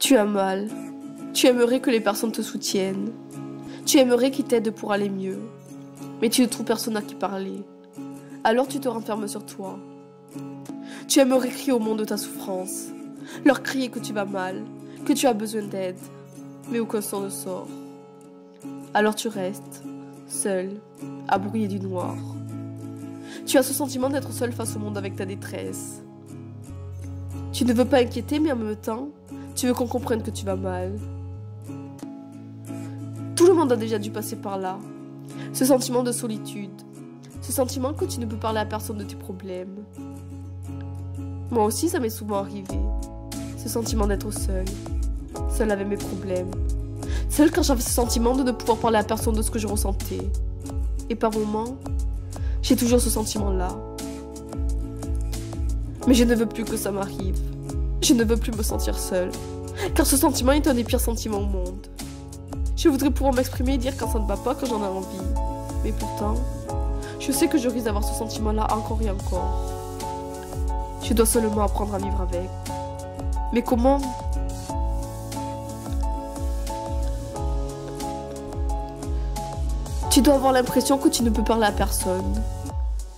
Tu as mal. Tu aimerais que les personnes te soutiennent. Tu aimerais qu'ils t'aident pour aller mieux. Mais tu ne trouves personne à qui parler. Alors tu te renfermes sur toi. Tu aimerais crier au monde de ta souffrance. Leur crier que tu vas mal, que tu as besoin d'aide. Mais aucun son ne sort. Alors tu restes, seul, à brouiller du noir. Tu as ce sentiment d'être seul face au monde avec ta détresse. Tu ne veux pas inquiéter, mais en même temps, tu veux qu'on comprenne que tu vas mal. Tout le monde a déjà dû passer par là. Ce sentiment de solitude. Ce sentiment que tu ne peux parler à personne de tes problèmes. Moi aussi, ça m'est souvent arrivé. Ce sentiment d'être seul. Seul avec mes problèmes. Seul quand j'avais ce sentiment de ne pouvoir parler à personne de ce que je ressentais. Et par moments, j'ai toujours ce sentiment-là. Mais je ne veux plus que ça m'arrive. Je ne veux plus me sentir seule. Car ce sentiment est un des pires sentiments au monde. Je voudrais pouvoir m'exprimer et dire quand ça ne va pas, quand j'en ai envie. Mais pourtant, je sais que je risque d'avoir ce sentiment-là encore et encore. Je dois seulement apprendre à vivre avec. Mais comment ? Tu dois avoir l'impression que tu ne peux parler à personne.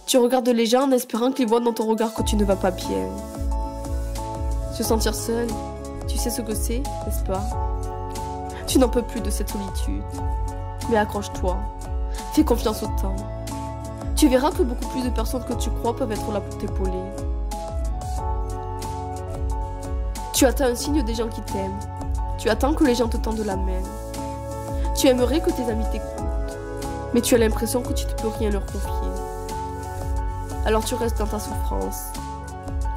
Tu regardes les gens en espérant qu'ils voient dans ton regard que tu ne vas pas bien. Se sentir seul, tu sais ce que c'est, n'est-ce pas ? Tu n'en peux plus de cette solitude. Mais accroche-toi, fais confiance au temps. Tu verras que beaucoup plus de personnes que tu crois peuvent être là pour t'épauler. Tu attends un signe des gens qui t'aiment. Tu attends que les gens te tendent la main. Tu aimerais que tes amis t'écoutent. Mais tu as l'impression que tu ne peux rien leur confier. Alors tu restes dans ta souffrance,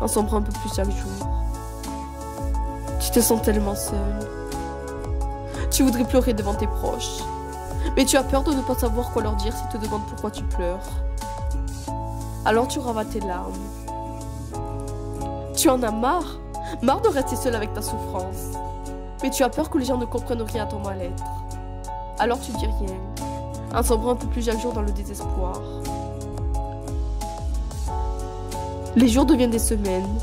en sombrant un peu plus chaque jour. Tu te sens tellement seul. Tu voudrais pleurer devant tes proches. Mais tu as peur de ne pas savoir quoi leur dire s'ils te demandent pourquoi tu pleures. Alors tu ravales tes larmes. Tu en as marre de rester seul avec ta souffrance. Mais tu as peur que les gens ne comprennent rien à ton mal-être. Alors tu dis rien, en sombrant un peu plus chaque jour dans le désespoir. Les jours deviennent des semaines.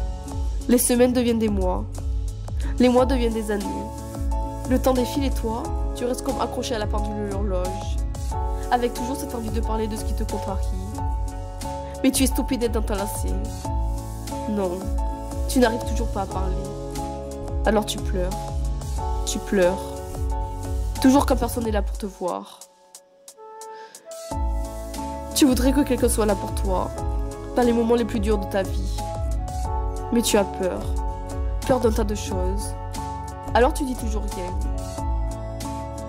Les semaines deviennent des mois. Les mois deviennent des années. Le temps défile et toi, tu restes comme accroché à la pendule de l'horloge, avec toujours cette envie de parler de ce qui te contrarie. Mais tu es stoppé d'être dans ta lacet. Non, tu n'arrives toujours pas à parler. Alors tu pleures. Tu pleures. Toujours quand personne n'est là pour te voir. Tu voudrais que quelqu'un soit là pour toi, dans les moments les plus durs de ta vie. Mais tu as peur. Peur d'un tas de choses. Alors tu dis toujours rien,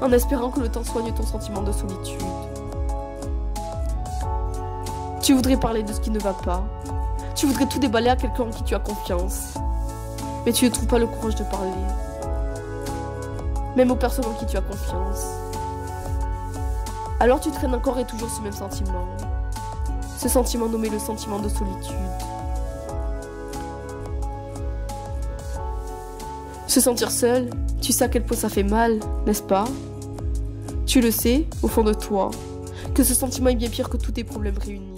en espérant que le temps soigne ton sentiment de solitude. Tu voudrais parler de ce qui ne va pas. Tu voudrais tout déballer à quelqu'un en qui tu as confiance. Mais tu ne trouves pas le courage de parler. Même aux personnes en qui tu as confiance. Alors tu traînes encore et toujours ce même sentiment. Ce sentiment nommé le sentiment de solitude. Se sentir seul, tu sais à quel point ça fait mal, n'est-ce pas ? Tu le sais, au fond de toi, que ce sentiment est bien pire que tous tes problèmes réunis.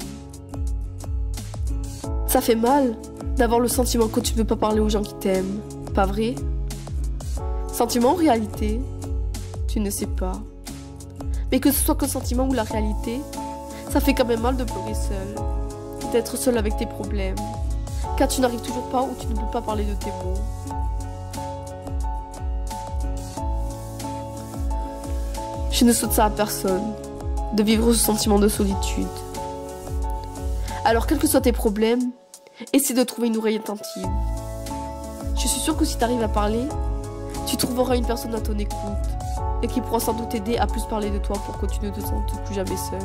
Ça fait mal d'avoir le sentiment que tu ne veux pas parler aux gens qui t'aiment, pas vrai ? Sentiment ou réalité ? Tu ne sais pas. Mais que ce soit qu'un sentiment ou la réalité, ça fait quand même mal de pleurer seul, d'être seul avec tes problèmes, car tu n'arrives toujours pas ou tu ne peux pas parler de tes maux. Je ne souhaite ça à personne, de vivre ce sentiment de solitude. Alors, quels que soient tes problèmes, essaie de trouver une oreille attentive. Je suis sûre que si tu arrives à parler, tu trouveras une personne à ton écoute et qui pourra sans doute t'aider à plus parler de toi pour que tu ne te sentes plus jamais seul.